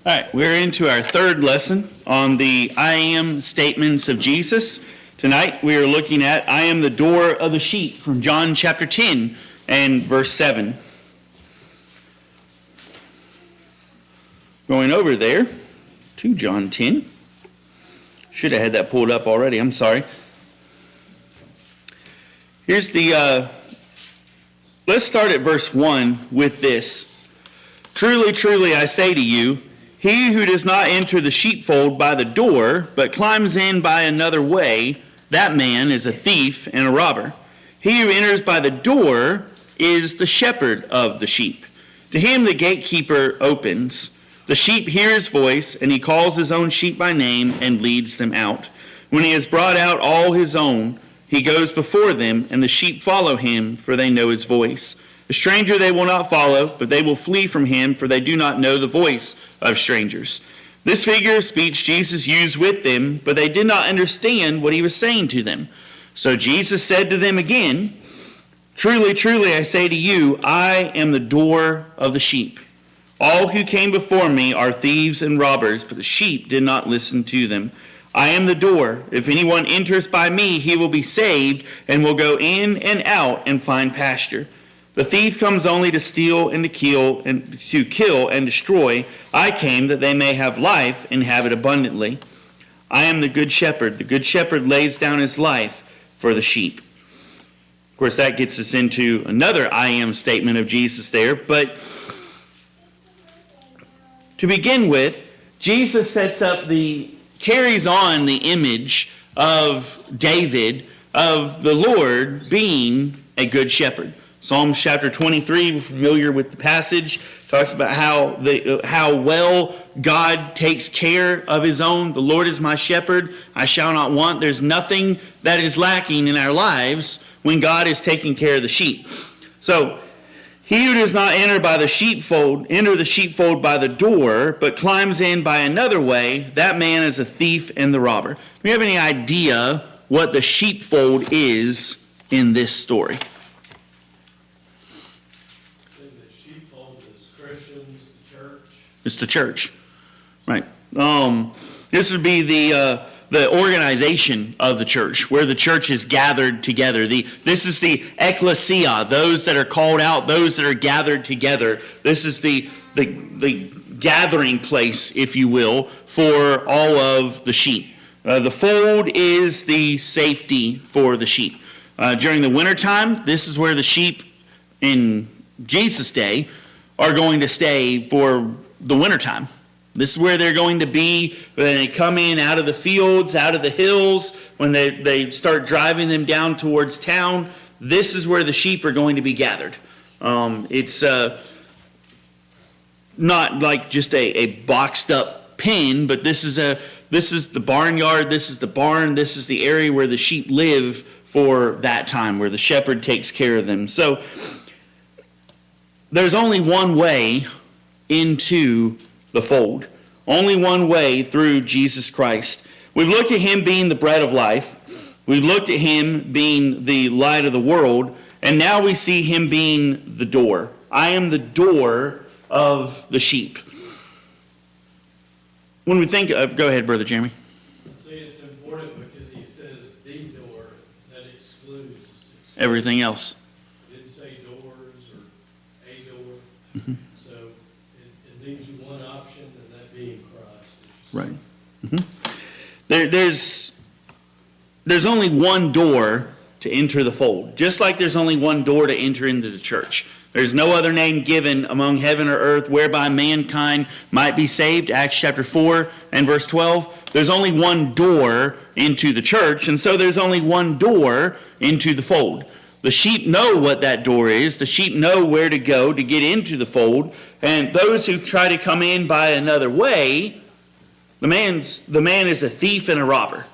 All right, we're into our third lesson on the I am statements of Jesus. Tonight we are looking at I am the door of the sheep from John chapter 10 and verse 7. Going over there to John 10. Should have had that pulled up already, I'm sorry. Here's the, let's start at verse 1 with this. Truly, truly, I say to you, he who does not enter the sheepfold by the door, but climbs in by another way, that man is a thief and a robber. He who enters by the door is the shepherd of the sheep. To him the gatekeeper opens. The sheep hear his voice, and he calls his own sheep by name and leads them out. When he has brought out all his own, he goes before them, and the sheep follow him, for they know his voice. A stranger they will not follow, but they will flee from him, for they do not know the voice of strangers. This figure of speech Jesus used with them, but they did not understand what he was saying to them. So Jesus said to them again, Truly, truly, I say to you, I am the door of the sheep. All who came before me are thieves and robbers, but the sheep did not listen to them. I am the door. If anyone enters by me, he will be saved, and will go in and out and find pasture. The thief comes only to steal and to kill and destroy. I came that they may have life and have it abundantly. I am the good shepherd. The good shepherd lays down his life for the sheep. Of course, that gets us into another I am statement of Jesus there. But to begin with, Jesus carries on the image of David, of the Lord being a good shepherd. Psalms chapter 23, we're familiar with the passage, talks about how well God takes care of his own. The Lord is my shepherd, I shall not want. There's nothing that is lacking in our lives when God is taking care of the sheep. So, he who does not enter the sheepfold by the door, but climbs in by another way, that man is a thief and the robber. Do you have any idea what the sheepfold is in this story? It's the church, right? This would be the organization of the church, where the church is gathered together. This is the ecclesia, those that are called out, those that are gathered together. This is the gathering place, if you will, for all of the sheep. The fold is the safety for the sheep. During the wintertime, this is where the sheep in Jesus' day are going to stay for the wintertime. This is where they're going to be when they come in out of the fields, out of the hills, when they start driving them down towards town. This is where the sheep are going to be gathered. It's not like just a boxed up pen, but this is the barnyard, this is the barn, this is the area where the sheep live for that time, where the shepherd takes care of them. So there's only one way into the fold. Only one way, through Jesus Christ. We've looked at him being the bread of life. We've looked at him being the light of the world. And now we see him being the door. I am the door of the sheep. When we think of, go ahead, Brother Jeremy. See, it's important because he says the door, that excludes everything else. He didn't say doors or a door. Mm-hmm. So it leaves you one option, and that being Christ. Right. Mm-hmm. There's only one door to enter the fold. Just like there's only one door to enter into the church. There's no other name given among heaven or earth whereby mankind might be saved. Acts chapter 4 and verse 12. There's only one door into the church, and so there's only one door into the fold. The sheep know what that door is. The sheep know where to go to get into the fold. And those who try to come in by another way, the man is a thief and a robber.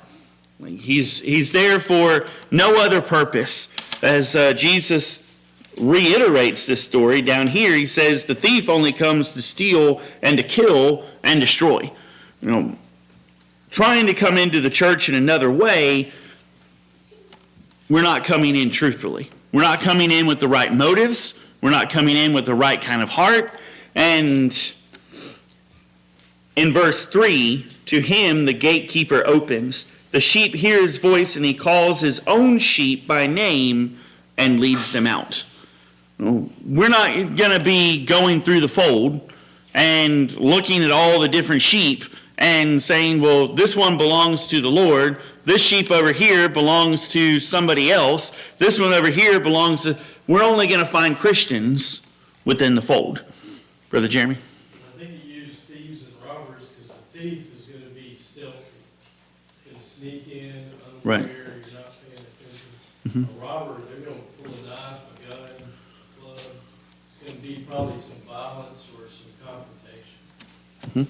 He's there for no other purpose. As Jesus reiterates this story down here, he says the thief only comes to steal and to kill and destroy. Trying to come into the church in another way, we're not coming in truthfully. We're not coming in with the right motives. We're not coming in with the right kind of heart. And In verse 3, to him the gatekeeper opens. The sheep hear his voice, and he calls his own sheep by name and leads them out. We're not going to be going through the fold and looking at all the different sheep and saying, well, this one belongs to the Lord. This sheep over here belongs to somebody else. This one over here belongs to... We're only going to find Christians within the fold. Brother Jeremy? I think he used thieves and robbers because a thief is going to be stealthy. Going to sneak in, unaware, Right. you're not paying attention. A robber, they're going to pull a knife, a gun, a club. It's going to be probably some violence or some confrontation.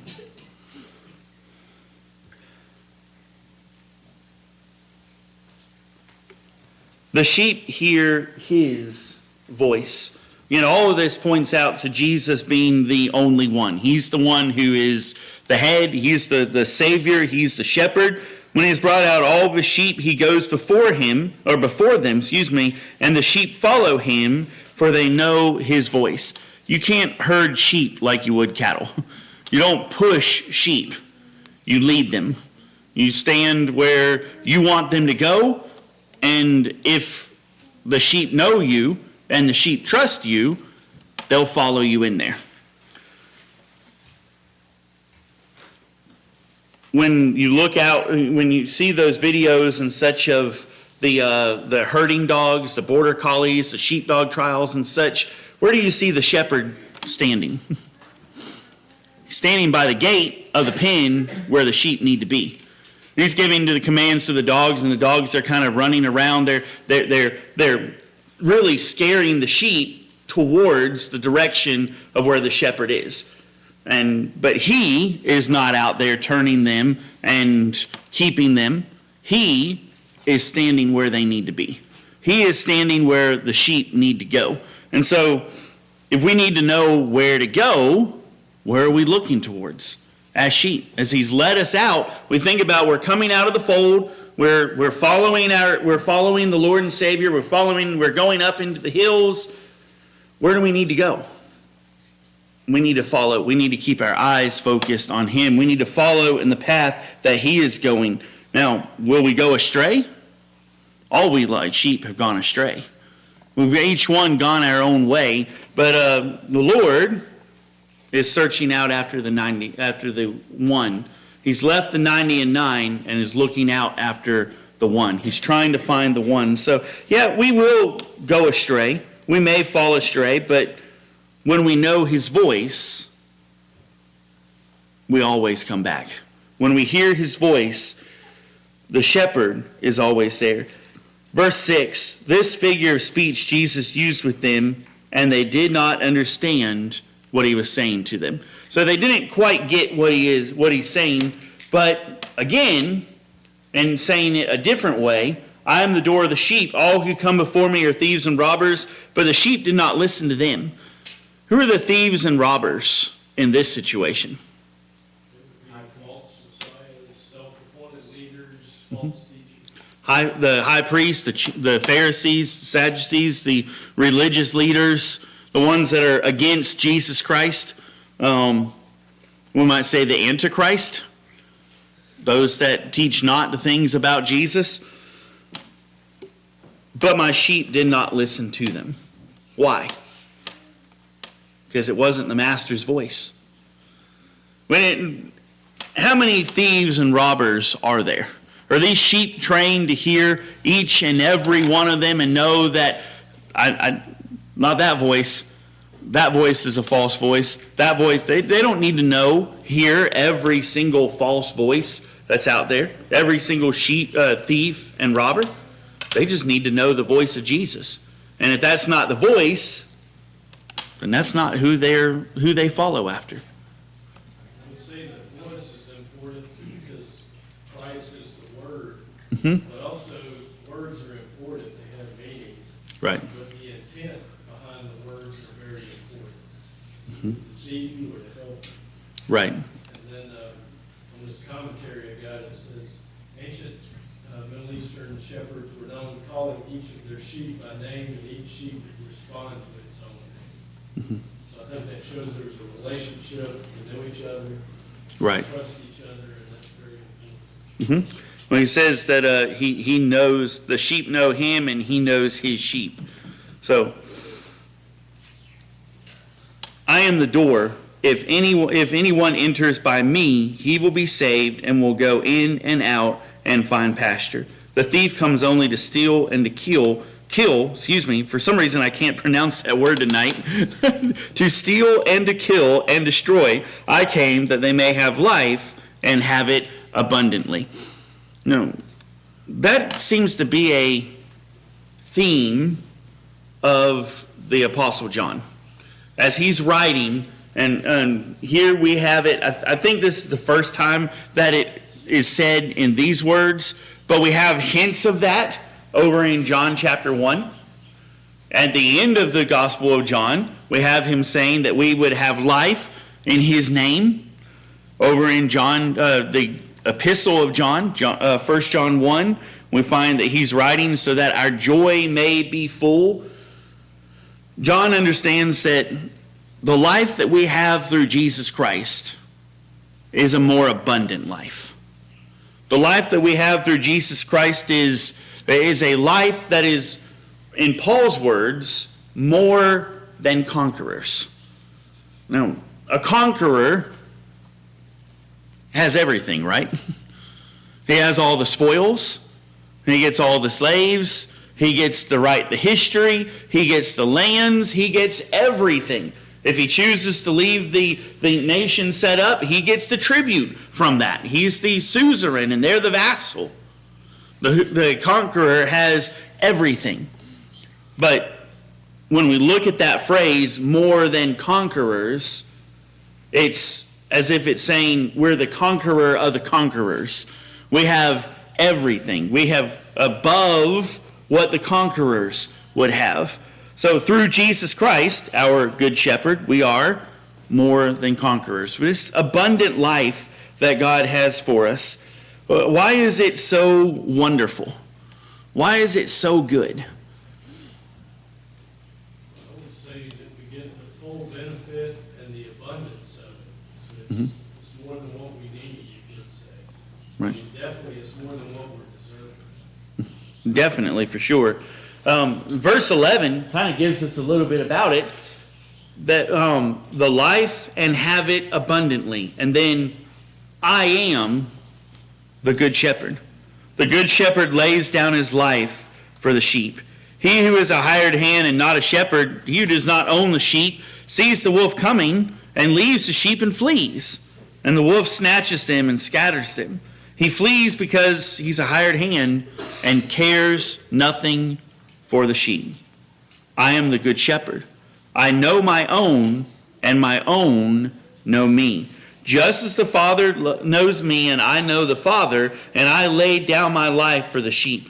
The sheep hear his voice. All of this points out to Jesus being the only one. He's the one who is the head. He's the Savior. He's the shepherd. When he has brought out all of his sheep, he goes before them, and the sheep follow him, for they know his voice. You can't herd sheep like you would cattle. You don't push sheep. You lead them. You stand where you want them to go, and if the sheep know you and the sheep trust you, they'll follow you in there. When you look out, when you see those videos and such of the herding dogs, the border collies, the sheepdog trials and such, where do you see the shepherd standing? He's standing by the gate of the pen where the sheep need to be. He's giving the commands to the dogs, and the dogs are kind of running around. They're really scaring the sheep towards the direction of where the shepherd is. But he is not out there turning them and keeping them. He is standing where they need to be. He is standing where the sheep need to go. And so, if we need to know where to go, where are we looking towards? As sheep, as he's led us out, we think about we're coming out of the fold, we're following the Lord and Savior, we're going up into the hills. Where do we need to go? We need to follow. We need to keep our eyes focused on him. We need to follow in the path that he is going. Now, will we go astray? All we like sheep have gone astray. We've each one gone our own way, but the Lord is searching out after the one. He's left the 99 and is looking out after the one. He's trying to find the one. So, yeah, we will go astray. We may fall astray, but when we know his voice, we always come back. When we hear his voice, the shepherd is always there. Verse 6, this figure of speech Jesus used with them, and they did not understand what he was saying to them. So they didn't quite get what he's saying, but again, and saying it a different way, I am the door of the sheep. All who come before me are thieves and robbers, but the sheep did not listen to them. Who are the thieves and robbers in this situation? False messiahs, self-appointed leaders, false teachers. The high priest, the Pharisees, the Sadducees, the religious leaders, the ones that are against Jesus Christ. We might say the Antichrist, those that teach not the things about Jesus. But my sheep did not listen to them. Why? Because it wasn't the master's voice. How many thieves and robbers are there? Are these sheep trained to hear each and every one of them and know that not that voice? That voice is a false voice. That voice, they don't need to hear every single false voice that's out there, every single thief and robber. They just need to know the voice of Jesus. And if that's not the voice, then that's not who they follow after. I would say that voice is important because Christ is the Word, but also words are important. They have meaning. Right. But the intent behind the words are very important. To deceive you or to help. Right. And then on this commentary I got, it says, ancient Middle Eastern shepherds were known calling each of their sheep by name, and each sheep would respond to its own name. So I think that shows there's a relationship, they know each other. Right. trust each other, and that's very important. When he says that he knows, the sheep know him and he knows his sheep. So, I am the door. If anyone enters by me, he will be saved and will go in and out and find pasture. The thief comes only to steal and to kill, for some reason I can't pronounce that word tonight, to steal and to kill and destroy. I came that they may have life and have it abundantly. No, that seems to be a theme of the Apostle John. As he's writing, and here we have it, I think this is the first time that it is said in these words, but we have hints of that over in John chapter 1. At the end of the Gospel of John, we have him saying that we would have life in his name. Over in John, the Epistle of John, 1 John 1, we find that he's writing so that our joy may be full. John understands that the life that we have through Jesus Christ is a more abundant life. The life that we have through Jesus Christ is a life that is, in Paul's words, more than conquerors. Now, a conqueror has everything, right? He has all the spoils. He gets all the slaves. He gets to write the history. He gets the lands. He gets everything. If he chooses to leave the nation set up, he gets the tribute from that. He's the suzerain and they're the vassal. The conqueror has everything. But when we look at that phrase, more than conquerors, it's as if it's saying we're the conqueror of the conquerors. We have everything. We have above what the conquerors would have. So through Jesus Christ, our good shepherd, we are more than conquerors. This abundant life that God has for us. Why is it so wonderful? Why is it so good? I would say that we get the full benefit and the abundance of it. So it's more than what we need, you could say. Right. I mean, definitely it's more than what we're deserving. Definitely, for sure. Verse 11 kind of gives us a little bit about it. That the life and have it abundantly. And then, I am the good shepherd. The good shepherd lays down his life for the sheep. He who is a hired hand and not a shepherd, he who does not own the sheep, sees the wolf coming and leaves the sheep and flees. And the wolf snatches them and scatters them. He flees because he's a hired hand and cares nothing for the sheep. I am the good shepherd. I know my own, and my own know me. Just as the Father knows me, and I know the Father, and I lay down my life for the sheep.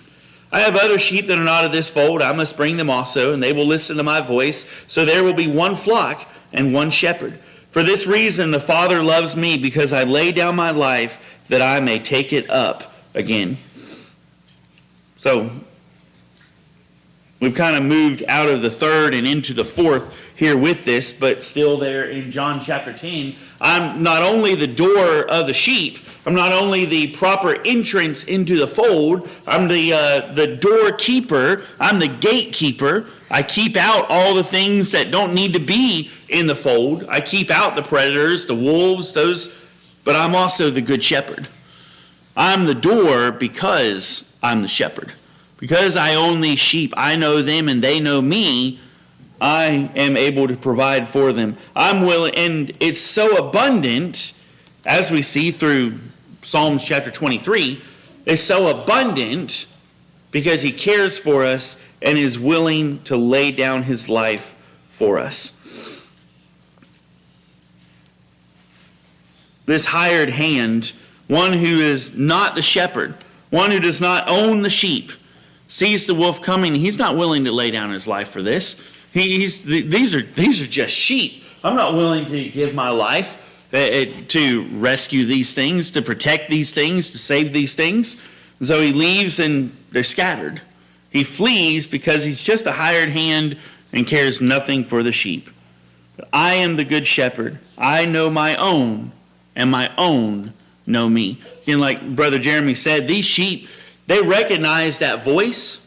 I have other sheep that are not of this fold. I must bring them also, and they will listen to my voice. So there will be one flock and one shepherd. For this reason the Father loves me, because I lay down my life that I may take it up again. So we've kind of moved out of the third and into the fourth here with this, but still there in John chapter 10. I'm not only the door of the sheep, I'm not only the proper entrance into the fold, I'm the doorkeeper, I'm the gatekeeper. I keep out all the things that don't need to be in the fold. I keep out the predators, the wolves, but I'm also the good shepherd. I'm the door because I'm the shepherd. Because I own these sheep, I know them and they know me, I am able to provide for them. I'm willing, and it's so abundant, as we see through Psalms chapter 23, it's so abundant because he cares for us and is willing to lay down his life for us. This hired hand, one who is not the shepherd, one who does not own the sheep, sees the wolf coming. He's not willing to lay down his life for this. These are just sheep. I'm not willing to give my life to rescue these things, to protect these things, to save these things. So he leaves and they're scattered. He flees because he's just a hired hand and cares nothing for the sheep. I am the good shepherd. I know my own, and my own know me. Again, like Brother Jeremy said, these sheep, they recognize that voice.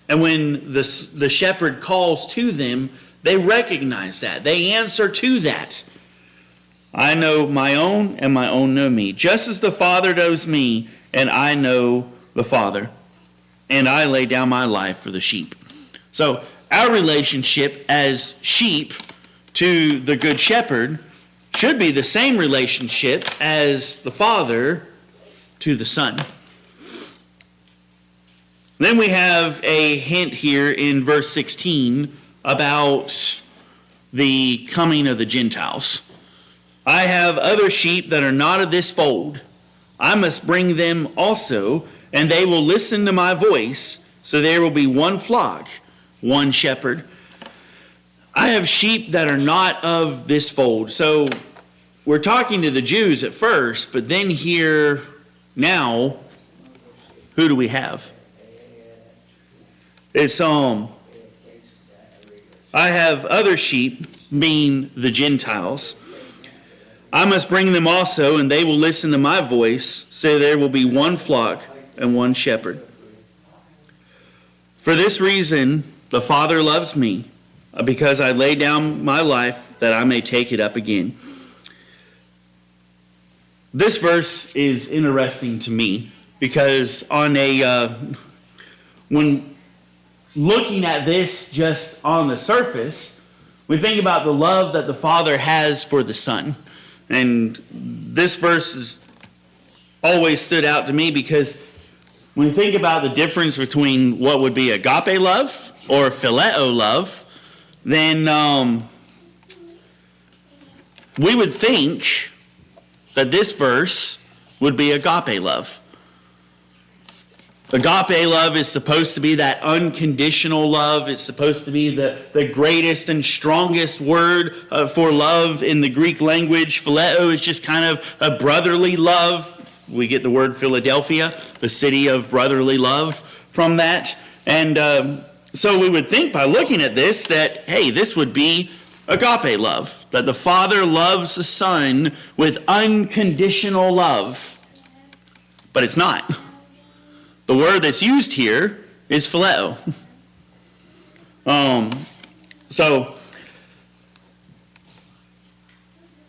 And when the shepherd calls to them, they recognize that. They answer to that. I know my own, and my own know me. Just as the Father knows me, and I know the Father. And I lay down my life for the sheep. So our relationship as sheep to the Good Shepherd should be the same relationship as the Father to the Son. Then we have a hint here in verse 16 about the coming of the Gentiles. I have other sheep that are not of this fold. I must bring them also, and they will listen to my voice. So there will be one flock, one shepherd. I have sheep that are not of this fold. So we're talking to the Jews at first, but then here now, who do we have? It's I have other sheep, meaning the Gentiles. I must bring them also, and they will listen to my voice, so there will be one flock and one shepherd. For this reason, the Father loves me, because I lay down my life that I may take it up again. This verse is interesting to me, because when looking at this just on the surface, we think about the love that the Father has for the Son. And this verse has always stood out to me because when you think about the difference between what would be agape love or phileo love, then we would think that this verse would be agape love. Agape love is supposed to be that unconditional love. It's supposed to be the greatest and strongest word for love in the Greek language. Phileo is just kind of a brotherly love. We get the word Philadelphia, the city of brotherly love, from that. And so we would think by looking at this that, hey, this would be agape love, that the Father loves the Son with unconditional love. But it's not. The word that's used here is phileo. So,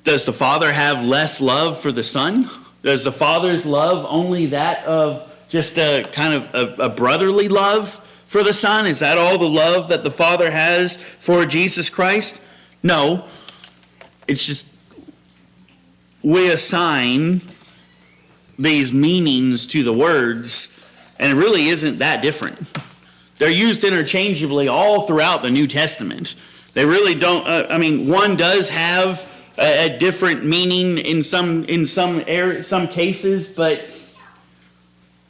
does the Father have less love for the Son? Does the Father's love only that of just a kind of a brotherly love for the Son? Is that all the love that the Father has for Jesus Christ? No. It's just we assign these meanings to the words, and it really isn't that different. They're used interchangeably all throughout the New Testament. They really don't, one does have a different meaning in some cases, but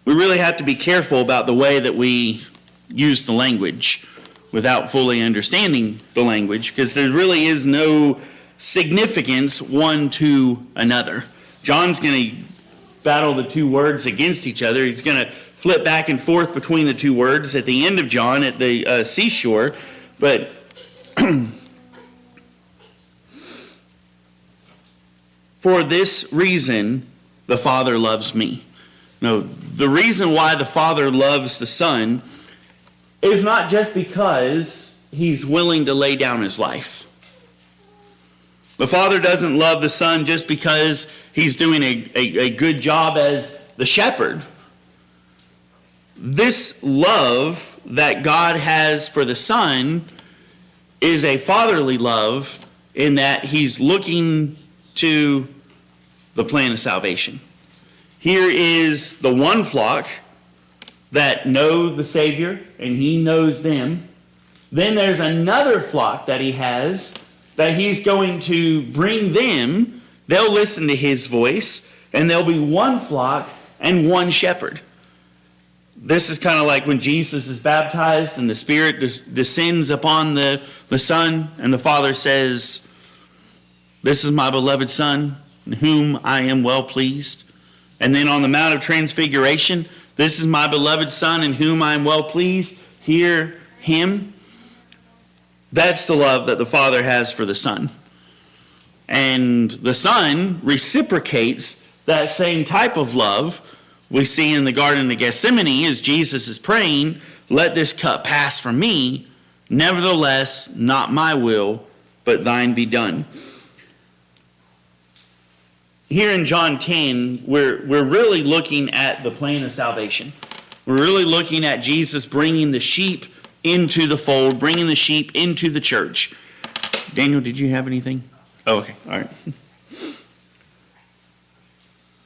we really have to be careful about the way that we use the language without fully understanding the language, because there really is no significance one to another. John's going to battle the two words against each other. He's going to flip back and forth between the two words at the end of John at the seashore. But for this reason, the Father loves me. No, the reason why the Father loves the Son is not just because he's willing to lay down his life. The Father doesn't love the Son just because he's doing a good job as the shepherd. This love that God has for the Son is a fatherly love in that he's looking to the plan of salvation. Here is the one flock that know the Savior, and he knows them. Then there's another flock that he has that he's going to bring them. They'll listen to his voice, and there'll be one flock and one shepherd. This is kind of like when Jesus is baptized and the Spirit descends upon the Son, and the Father says, "This is my beloved Son, in whom I am well pleased." And then on the Mount of Transfiguration, "This is my beloved Son, in whom I am well pleased. Hear him." That's the love that the Father has for the Son. And the Son reciprocates that same type of love. We see in the Garden of Gethsemane as Jesus is praying, let this cup pass from me. Nevertheless, not my will, but thine be done. Here in John 10, we're really looking at the plan of salvation. We're really looking at Jesus bringing the sheep into the fold, bringing the sheep into the church. Daniel, did you have anything? Oh, okay, all right.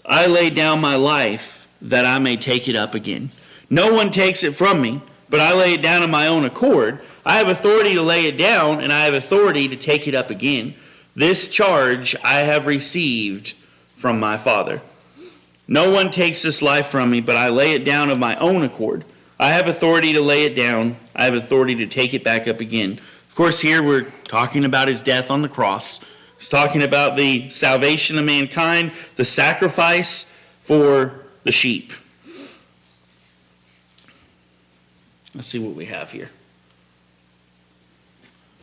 I lay down my life that I may take it up again. No one takes it from me, but I lay it down of my own accord. I have authority to lay it down, and I have authority to take it up again. This charge I have received from my Father. No one takes this life from me, but I lay it down of my own accord. I have authority to lay it down. I have authority to take it back up again. Of course, here we're talking about his death on the cross. He's talking about the salvation of mankind, the sacrifice for the sheep. Let's see what we have here.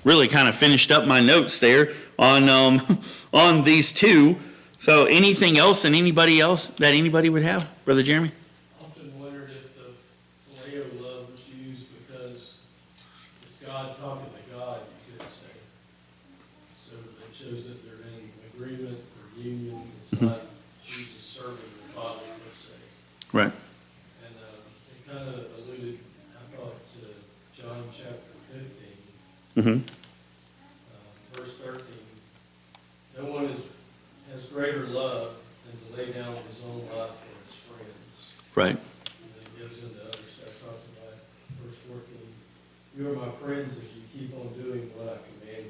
Really kind of finished up my notes there on these two. So anything else and anybody else that anybody would have? Brother Jeremy? Often wondered if the phileo love was used because it's God talking to God, you could say. So it shows that they're in agreement or union. It's not Jesus serving the Father, per se. Right. And it kind of alluded, I thought, to John chapter 15, verse 13. No one has greater love than to lay down his own life for his friends. Right. And then it goes into other stuff, talks about verse 14. You are my friends if you keep on doing what I command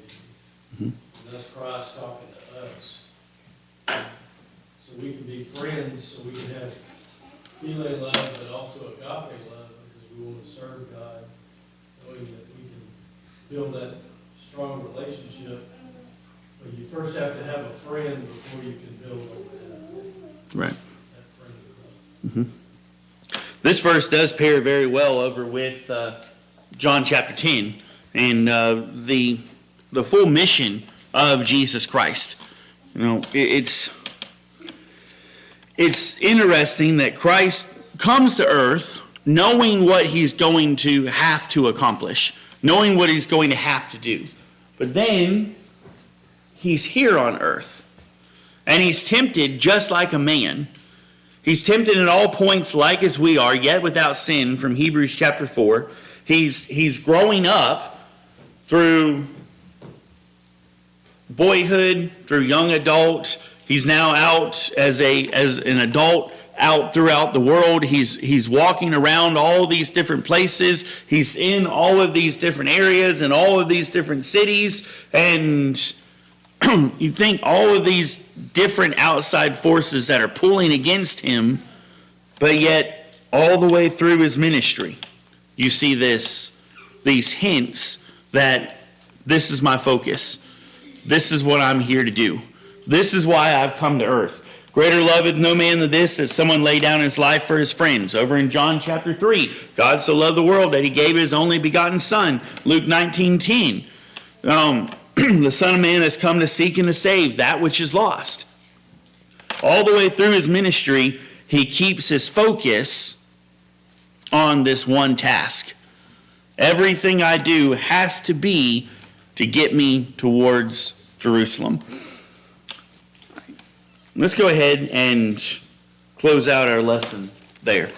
you. And that's Christ talking to us. So we can be friends, so we can have philia love, but also agape love, because we want to serve God, knowing that we can build that strong relationship. But you first have to have a friend before you can build Right. that friend love. This verse does pair very well over with John chapter 10 and the full mission of Jesus Christ. You know, it's interesting that Christ comes to earth knowing what he's going to have to accomplish, knowing what he's going to have to do. But then he's here on earth, and he's tempted just like a man. He's tempted at all points like as we are, yet without sin, from Hebrews chapter 4. He's growing up through boyhood, through young adult. He's now out as an adult out throughout the world. He's walking around all these different places. He's in all of these different areas and all of these different cities. And you think all of these different outside forces that are pulling against him, but yet all the way through his ministry, you see these hints that this is my focus. This is what I'm here to do. This is why I've come to earth. Greater loveth no man than this, that someone lay down his life for his friends. Over in John chapter 3, God so loved the world that he gave his only begotten Son. Luke 19:10. The Son of Man has come to seek and to save that which is lost. All the way through his ministry, he keeps his focus on this one task. Everything I do has to be to get me towards Jerusalem. Let's go ahead and close out our lesson there.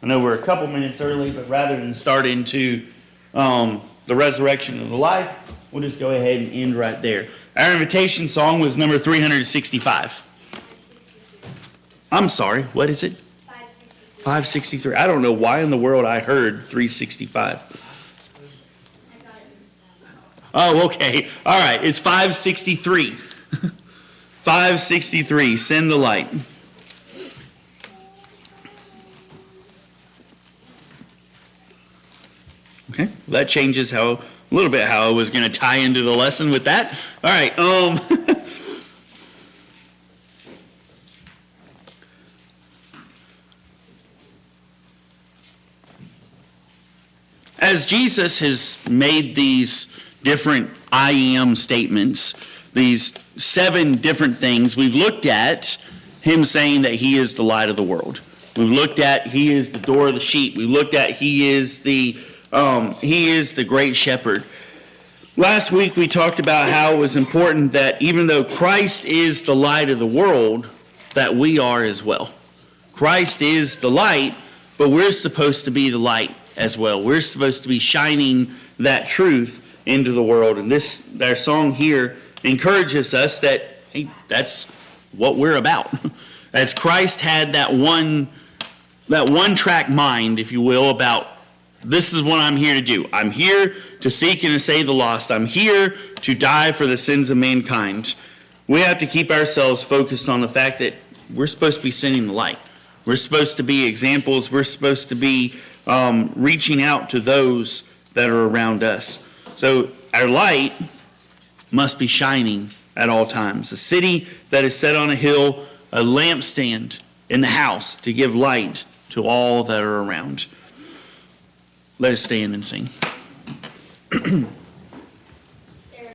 I know we're a couple minutes early, but rather than start into the resurrection of the life, we'll just go ahead and end right there. Our invitation song was number 365. I'm sorry, what is it? 563. I don't know why in the world I heard 365. Oh, okay. All right, it's 563. 563, send the light. Okay, well, that changes a little bit how I was going to tie into the lesson with that. All right, as Jesus has made these different I am statements, these 7 different things. We've looked at him saying that he is the light of the world. We've looked at he is the door of the sheep. We looked at he is the great shepherd. Last week we talked about how it was important that even though Christ is the light of the world, that we are as well. Christ is the light, but we're supposed to be the light as well. We're supposed to be shining that truth into the world. And our song here encourages us that, hey, that's what we're about. As Christ had that one track mind, if you will, about this is what I'm here to do. I'm here to seek and to save the lost. I'm here to die for the sins of mankind. We have to keep ourselves focused on the fact that we're supposed to be sending the light. We're supposed to be examples. We're supposed to be reaching out to those that are around us. So our light must be shining at all times. A city that is set on a hill, a lampstand in the house to give light to all that are around. Let us stand and sing.